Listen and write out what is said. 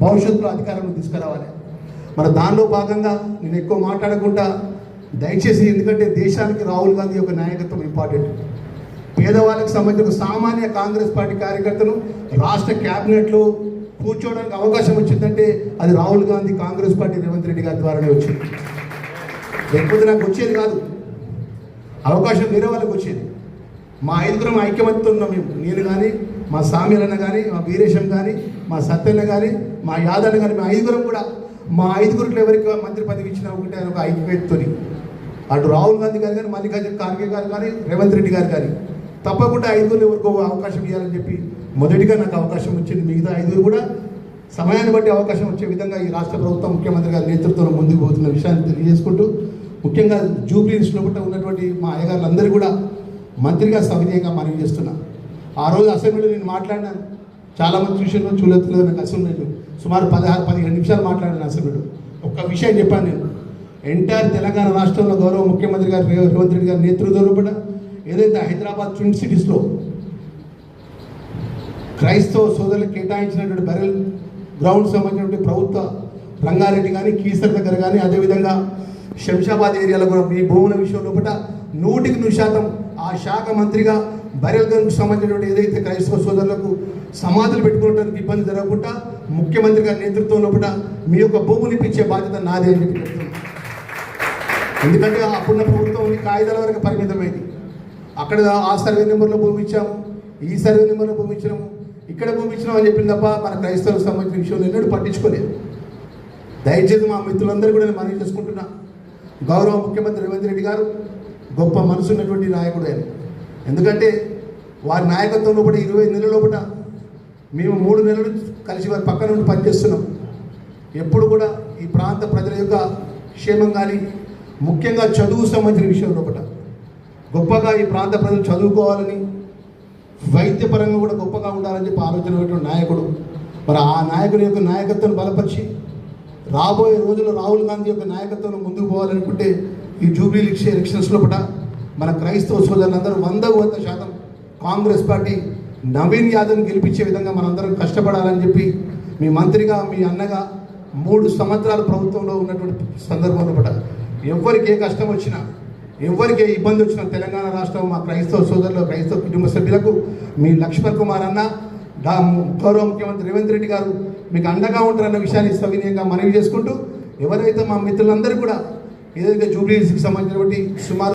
భవిష్యత్తులో అధికారంలో తీసుకురావాలి. మరి దానిలో భాగంగా నేను ఎక్కువ మాట్లాడకుండా దయచేసి, ఎందుకంటే దేశానికి రాహుల్ గాంధీ యొక్క నాయకత్వం ఇంపార్టెంట్. పేదవాళ్ళకి సంబంధించిన సామాన్య కాంగ్రెస్ పార్టీ కార్యకర్తలు రాష్ట్ర క్యాబినెట్లో కూర్చోవడానికి అవకాశం వచ్చిందంటే అది రాహుల్ గాంధీ, కాంగ్రెస్ పార్టీ, రేవంత్ రెడ్డి గారి ద్వారానే వచ్చింది. లేకపోతే నాకు వచ్చేది కాదు, అవకాశం వేరే వాళ్ళకి వచ్చేది. మా ఐదుగురం ఐక్యమత్యంతో ఉన్నాం మేము. నేను కానీ, మా సామ్యులన్న కానీ, మా వీరేశం కానీ, మా సత్యన్న కానీ, మా యాదన్న కానీ, మా ఐదుగురం కూడా, మా ఐదుగురిలో ఎవరికి మంత్రి పదవి ఇచ్చినా ఒకటి ఆయన ఒక ఐక్యతతోని, అటు రాహుల్ గాంధీ గారు కానీ, మల్లికార్జున ఖార్గే గారు కానీ, రేవంత్ రెడ్డి గారు కానీ తప్పకుండా ఐదుగురు ఎవరికో అవకాశం ఇవ్వాలని చెప్పి మొదటిగా నాకు అవకాశం వచ్చింది. మిగతా ఐదుగురు కూడా సమయాన్ని బట్టి అవకాశం వచ్చే విధంగా ఈ రాష్ట్ర ప్రభుత్వం ముఖ్యమంత్రి గారి నేతృత్వంలో ముందుకు పోతున్న విషయాన్ని తెలియజేసుకుంటూ, ముఖ్యంగా జూబ్లీ హిల్స్లో ఉన్నటువంటి మా అయ్యగారులందరూ కూడా మంత్రిగా సవినయంగా మనవి చేస్తున్నా. ఆ రోజు అసెంబ్లీలో నేను మాట్లాడినాను, చాలామంది విషయంలో చూడలేదు. నాకు అసెంబ్లీలో సుమారు 16-17 నిమిషాలు మాట్లాడాను అసెంబ్లీలో. ఒక్క విషయం చెప్పాను నేను. ఎంటైర్ తెలంగాణ రాష్ట్రంలో గౌరవ ముఖ్యమంత్రి గారు రేవంత్ రెడ్డి గారి నేతృత్వంలో కూడా ఏదైతే హైదరాబాద్ ట్విన్ సిటీస్లో క్రైస్తవ సోదరులకు కేటాయించినటువంటి బెరల్ గ్రౌండ్ సంబంధించినటువంటి ప్రభుత్వ రంగారెడ్డి కానీ, కీసర్ దగ్గర కానీ, అదేవిధంగా శంషాబాద్ ఏరియాలో కూడా మీ భూముల విషయంలో కూడా 100% ఆ శాఖ మంత్రిగా బెరల్ గ్రౌండ్కి సంబంధించినటువంటి ఏదైతే క్రైస్తవ సోదరులకు సమాధులు పెట్టుకోవడానికి ఇబ్బంది జరగకుండా ముఖ్యమంత్రి గారి నేతృత్వంలో కూడా మీ యొక్క భూములు ఇప్పించే బాధ్యత నాదే అని చెప్పి చెప్తున్నాను. ఎందుకంటే అప్పుడున్న ప్రభుత్వం కాగితాల వరకు పరిమితమైంది. అక్కడ ఆ సర్వే నెంబర్లో భూమి ఇచ్చాము, ఈ సర్వే నెంబర్లో భూమి ఇచ్చినాము, ఇక్కడ భూమి ఇచ్చినాం అని చెప్పింది తప్ప మన క్రైస్తవులకు సంబంధించిన విషయం ఎన్నడూ పట్టించుకోలేదు. దయచేసి మా మిత్రులందరూ కూడా నేను మనవి చేసుకుంటున్నా, గౌరవ ముఖ్యమంత్రి రేవంత్ రెడ్డి గారు గొప్ప మనసు ఉన్నటువంటి నాయకుడు ఆయన. ఎందుకంటే వారి నాయకత్వంలో కూడా 20 నెలల లోపల మేము 3 నెలలు కలిసి వారి పక్క నుండి పనిచేస్తున్నాం. ఎప్పుడు కూడా ఈ ప్రాంత ప్రజల యొక్క క్షేమం కానీ, ముఖ్యంగా చదువు సంబంధించిన విషయం లోపల గొప్పగా ఈ ప్రాంత ప్రజలు చదువుకోవాలని, వైద్యపరంగా కూడా గొప్పగా ఉండాలని చెప్పి ఆలోచన నాయకుడు. మరి ఆ నాయకుడి యొక్క నాయకత్వం బలపరిచి రాబోయే రోజుల్లో రాహుల్ గాంధీ యొక్క నాయకత్వంలో ముందుకు పోవాలనుకుంటే ఈ జూబ్లీ ఎలక్షన్స్ లోపల మన క్రైస్తవ సోదరులందరూ 100% కాంగ్రెస్ పార్టీ నవీన్ యాదవ్ని గెలిపించే విధంగా మనందరం కష్టపడాలని చెప్పి మీ మంత్రిగా, మీ అన్నగా 3 సంవత్సరాల ప్రభుత్వంలో ఉన్నటువంటి సందర్భంలో కూడా ఎవరికి ఏ కష్టం వచ్చినా, ఎవరికి ఏ ఇబ్బంది వచ్చినా తెలంగాణ రాష్ట్రం మా క్రైస్తవ సోదరులు, క్రైస్తవ కుటుంబ సభ్యులకు మీ లక్ష్మణ్ కుమార్ అన్న, గౌరవ ముఖ్యమంత్రి రేవంత్ రెడ్డి గారు మీకు అండగా ఉంటారన్న విషయాన్ని సవినయంగా మనవి చేసుకుంటూ, ఎవరైతే మా మిత్రులందరూ కూడా ఏదైతే జూబ్లీ హిల్స్కి సంబంధించినటువంటి సుమారు